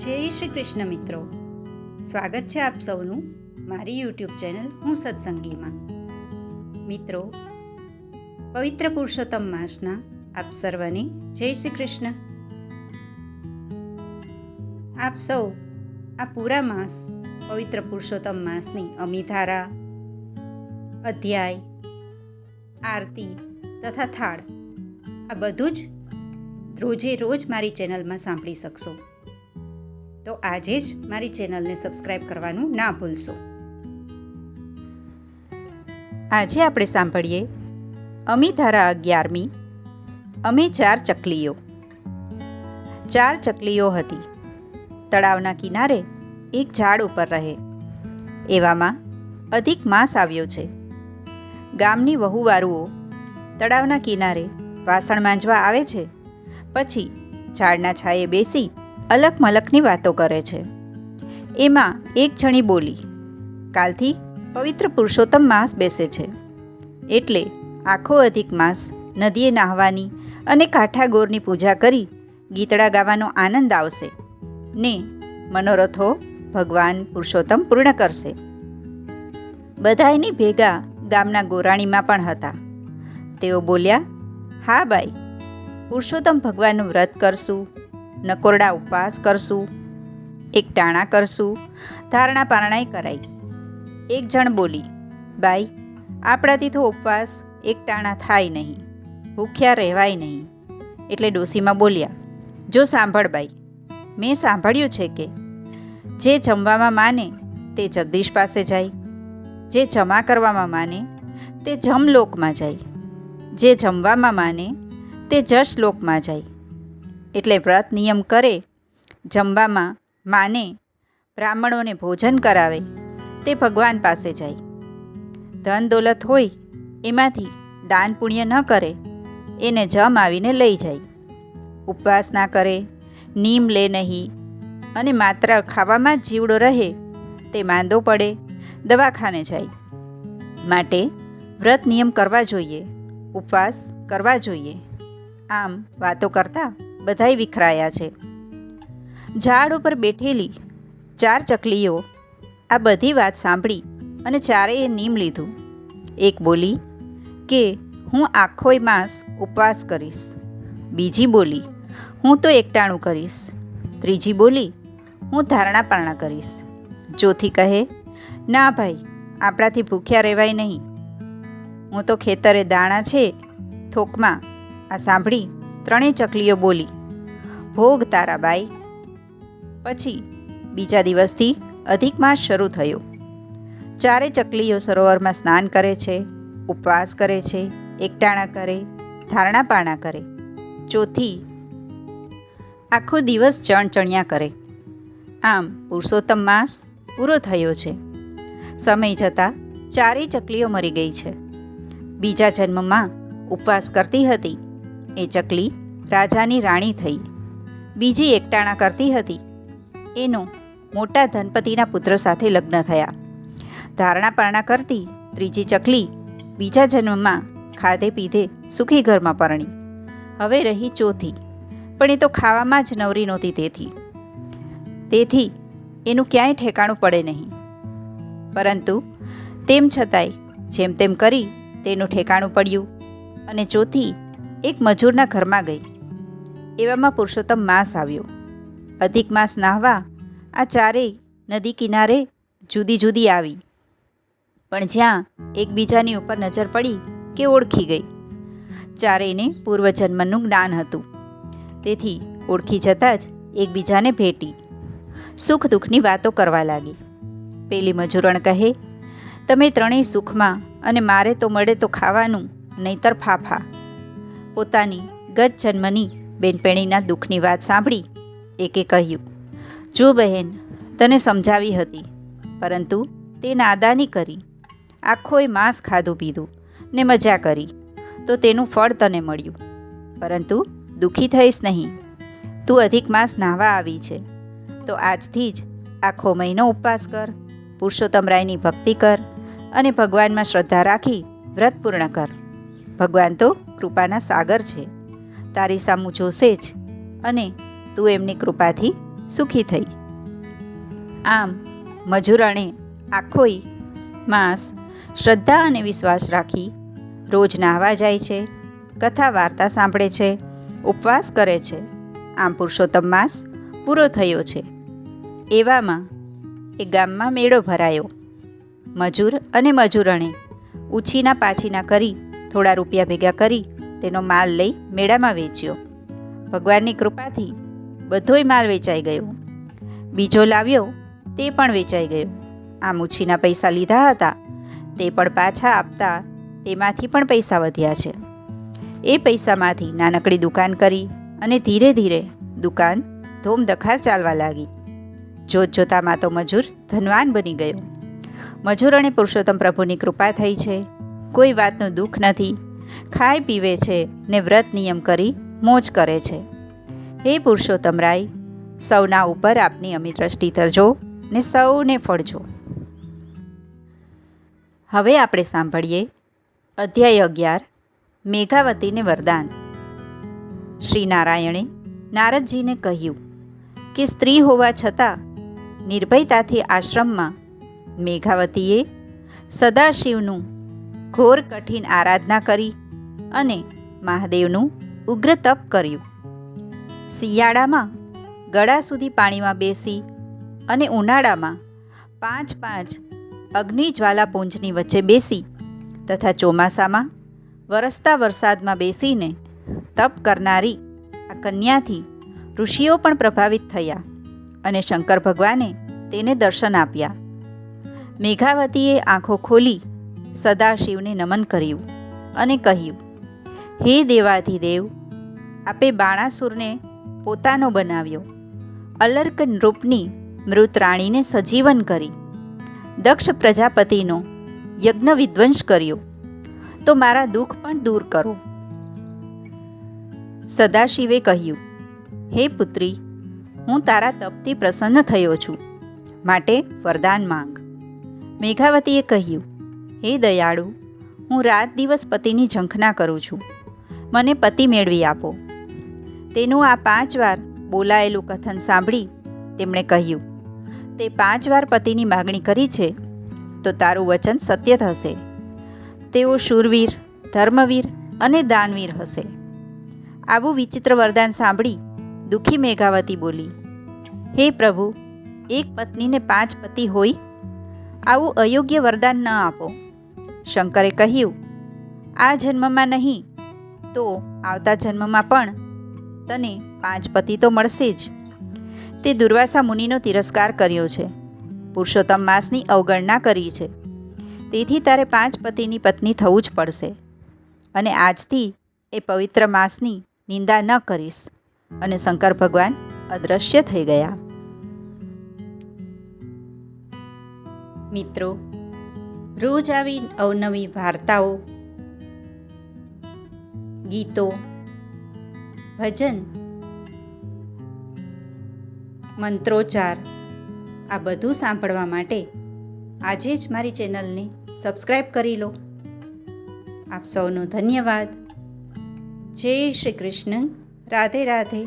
જય શ્રી કૃષ્ણ મિત્રો, સ્વાગત છે આપ સૌનું મારી યુટ્યુબ ચેનલ હું સત્સંગીમાં. મિત્રો, પવિત્ર પુરુષોત્તમ માસના આપ સર્વને જય શ્રી કૃષ્ણ. આપ સૌ આ પૂરા માસ પવિત્ર પુરુષોત્તમ માસની અમિધારા, અધ્યાય, આરતી તથા થાળ આ બધું જ રોજે રોજ મારી ચેનલમાં સાંભળી શકશો. તો આજે જ મારી ચેનલને સબસ્ક્રાઈબ કરવાનું ના ભૂલશો. આજે આપણે સાંભળીએ અમિધારા 11મી. અમે 4 ચકલીઓ. 4 ચકલીઓ હતી. તળાવના કિનારે એક ઝાડ ઉપર રહે. એવામાં અધિક માસ આવ્યો છે. ગામની વહુવારુઓ તળાવના કિનારે વાસણ માંજવા આવે છે. પછી ઝાડના છાયે બેસી અલક મલકની વાતો કરે છે. એમાં એક જણી બોલી, કાલથી પવિત્ર પુરુષોત્તમ માસ બેસે છે, એટલે આખો અધિક માસ નદીએ નાહવાની અને કાંઠા ગોરની પૂજા કરી ગીતડા ગાવાનો આનંદ આવશે ને મનોરથો ભગવાન પુરુષોત્તમ પૂર્ણ કરશે. બધાયની ભેગા ગામના ગોરાણીમાં પણ હતા. તેઓ બોલ્યા, હા બાઈ, પુરુષોત્તમ ભગવાનનું વ્રત કરશું, નકોરડા ઉપવાસ કરશું, એકટાણા કરશું, ધારણા પારણાય કરાય. એક જણ બોલી, બાઈ, આપણાથી તો ઉપવાસ એકટાણા થાય નહીં, ભૂખ્યા રહેવાય નહીં. એટલે ડોસીમાં બોલ્યા, જો સાંભળ બાઈ, મેં સાંભળ્યું છે કે જે જમવામાં માને તે જગદીશ પાસે જાય, જે જમા કરવામાં માને તે જમલોકમાં જાય, જે જમવામાં માને તે જશલોકમાં જાય. એટલે વ્રત નિયમ કરે, જમવામાં માને, બ્રાહ્મણોને ભોજન કરાવે તે ભગવાન પાસે જાય. ધન દોલત હોય એમાંથી દાન પુણ્ય ન કરે એને જમ આવીને લઈ જાય. ઉપવાસ ના કરે, નીમ લે નહીં અને માત્ર ખાવામાં જ જીવડો રહે તે માંદો પડે, દવાખાને જાય. માટે વ્રત નિયમ કરવા જોઈએ, ઉપવાસ કરવા જોઈએ. આમ વાતો કરતા બધાય વિખરાયા છે. ઝાડ ઉપર બેઠેલી 4 ચકલીઓ આ બધી વાત સાંભળી અને ચારેય નીમ લીધું. એક બોલી કે હું આખોય માસ ઉપવાસ કરીશ. બીજી બોલી, હું તો એકટાણું કરીશ. ત્રીજી બોલી, હું ધારણા પારણા કરીશ. ચોથી કહે, ના ભાઈ, આપણાથી ભૂખ્યા રહેવાય નહીં, હું તો ખેતરે દાણા છે થોકમાં. આ સાંભળી 3 ચકલીઓ બોલી, ભોગ તારા બાઈ. પછી બીજા દિવસથી અધિક માસ શરૂ થયો. 4 ચકલીઓ સરોવરમાં સ્નાન કરે છે, ઉપવાસ કરે છે, એકટાણા કરે, ધારણા પારણા કરે. ચોથી આખો દિવસ ચણચણિયા કરે. આમ પુરુષોત્તમ માસ પૂરો થયો છે. સમય જતાં 4 ચકલીઓ મરી ગઈ છે. બીજા જન્મમાં ઉપવાસ કરતી હતી એ ચકલી રાજાની રાણી થઈ. બીજી એકટાણા કરતી હતી, એનો મોટા ધનપતિના પુત્ર સાથે લગ્ન થયા. ધારણા પારણા કરતી ત્રીજી ચકલી બીજા જન્મમાં ખાધે પીધે સુખી ઘરમાં પરણી. હવે રહી ચોથી, પણ એ તો ખાવામાં જ નવરી નહોતી. તેથી એનું ક્યાંય ઠેકાણું પડે નહીં. પરંતુ તેમ છતાંય જેમ તેમ કરી તેનું ઠેકાણું પડ્યું અને ચોથી એક મજૂરના ઘરમાં ગઈ. એવામાં પુરુષોત્તમ માસ આવ્યો. અધિક માસ નાહવા આ 4 નદી કિનારે જુદી જુદી આવી, પણ જ્યાં એકબીજાની ઉપર નજર પડી કે ઓળખી ગઈ. 4ને પૂર્વજન્મનું જ્ઞાન હતું, તેથી ઓળખી જતાં જ એકબીજાને ભેટી સુખ દુઃખની વાતો કરવા લાગી. પેલી મજૂરણ કહે, તમે 3 સુખમાં અને મારે તો મળે તો ખાવાનું, નહીતર ફાફા. પોતાની ગત જન્મની બેનપેણીના દુઃખની વાત સાંભળી એકે કહ્યું, જો બહેન, તને સમજાવી હતી, પરંતુ તે નાદાની કરી. આખોય માસ ખાધું પીધું ને મજા કરી તો તેનું ફળ તને મળ્યું, પરંતુ દુઃખી થઈશ નહીં. તું અધિક માસ નાહવા આવી છે તો આજથી જ આખો મહિનો ઉપવાસ કર, પુરુષોત્તમ રાયની ભક્તિ કર અને ભગવાનમાં શ્રદ્ધા રાખી વ્રત પૂર્ણ કર. ભગવાન તો કૃપાના સાગર છે, તારી સામું જોશે જ અને તું એમની કૃપાથી સુખી થઈ. આમ મજૂરણે આખોય માસ શ્રદ્ધા અને વિશ્વાસ રાખી રોજ નાહવા જાય છે, કથા વાર્તા સાંભળે છે, ઉપવાસ કરે છે. આમ પુરુષોત્તમ માસ પૂરો થયો છે. એવામાં એ ગામમાં મેળો ભરાયો. મજૂર અને મજૂરણે ઉછીના પાછીના કરી થોડા રૂપિયા ભેગા કરી તેનો માલ લઈ મેળામાં વેચ્યો. ભગવાનની કૃપાથી બધોય માલ વેચાઈ ગયો. બીજો લાવ્યો તે પણ વેચાઈ ગયો. આમ ઉછીના પૈસા લીધા હતા તે પણ પાછા આપતા તેમાંથી પણ પૈસા વધ્યા છે. એ પૈસામાંથી નાનકડી દુકાન કરી અને ધીરે ધીરે દુકાન ધોમધખાર ચાલવા લાગી. જોત જોતામાં તો મજૂર ધનવાન બની ગયો. મજૂર અને પુરુષોત્તમ પ્રભુની કૃપા થઈ છે. કોઈ વાતનું દુઃખ નથી. ખાય પીવે છે ને વ્રત નિયમ કરી મોજ કરે છે. હે પુરુષોત્તમ રાય, સૌના ઉપર આપની અમી દ્રષ્ટિ તરજો ને સૌને ફળજો. હવે આપણે સાંભળીએ અધ્યાય 11 મેઘાવતીને વરદાન. શ્રી નારાયણે નારદજીને કહ્યું કે સ્ત્રી હોવા છતાં નિર્ભયતાથી આશ્રમમાં મેઘાવતીએ સદાશિવનું ઘોર કઠિન આરાધના કરી અને મહાદેવનું ઉગ્ર તપ કર્યું. શિયાળામાં ગળા સુધી પાણીમાં બેસી અને ઉનાળામાં 5 અગ્નિજ્વાલાપુંજની વચ્ચે બેસી તથા ચોમાસામાં વરસતા વરસાદમાં બેસીને તપ કરનારી આ કન્યાથી ઋષિઓ પણ પ્રભાવિત થયા અને શંકર ભગવાને તેને દર્શન આપ્યા. મેઘાવતીએ આંખો ખોલી સદાશિવને નમન કર્યું અને કહ્યું, હે દેવાધિદેવ, આપે બાણાસુરને પોતાનો બનાવ્યો, અલર્ક નૃપની મૃત રાણીને સજીવન કરી, દક્ષ પ્રજાપતિનો યજ્ઞ વિધ્વંસ કર્યો, તો મારા દુઃખ પણ દૂર કરો. સદાશિવે કહ્યું, હે પુત્રી, હું તારા તપથી પ્રસન્ન થયો છું, માટે વરદાન માંગ. મેઘાવતીએ કહ્યું, હે દયાળુ, હું રાત દિવસ પતિની ઝંખના કરું છું, મને પતિ મેળવી આપો. તેનું આ 5 વાર બોલાયેલું કથન સાંભળી તેમણે કહ્યું, તે 5 વાર પતિની માગણી કરી છે તો તારું વચન સત્ય થશે. તેઓ શૂરવીર, ધર્મવીર અને દાનવીર હશે. આવું વિચિત્ર વરદાન સાંભળી દુઃખી મેઘાવતી બોલી, હે પ્રભુ, એક પત્નીને 5 પતિ હોય? આવું અયોગ્ય વરદાન ન આપો. શંકરે કહ્યું, આ જન્મમાં નહીં તો આવતા જન્મમાં પણ તને 5 પતિ તો મળશે જ. તે દુર્વાસા મુનિનો તિરસ્કાર કર્યો છે, પુરુષોત્તમ માસની અવગણના કરી છે, તેથી તારે 5 પતિની પત્ની થવું જ પડશે. અને આજથી એ પવિત્ર માસની નિંદા ન કરીશ. અને શંકર ભગવાન અદૃશ્ય થઈ ગયા. મિત્રો, રોજ આવી અવનવી વાર્તાઓ, ગીતો, ભજન, મંત્રોચ્ચાર આ બધું સાંભળવા માટે આજે જ મારી ચેનલને સબસ્ક્રાઈબ કરી લો. આપ સૌનો ધન્યવાદ. જય શ્રી કૃષ્ણ. રાધે રાધે.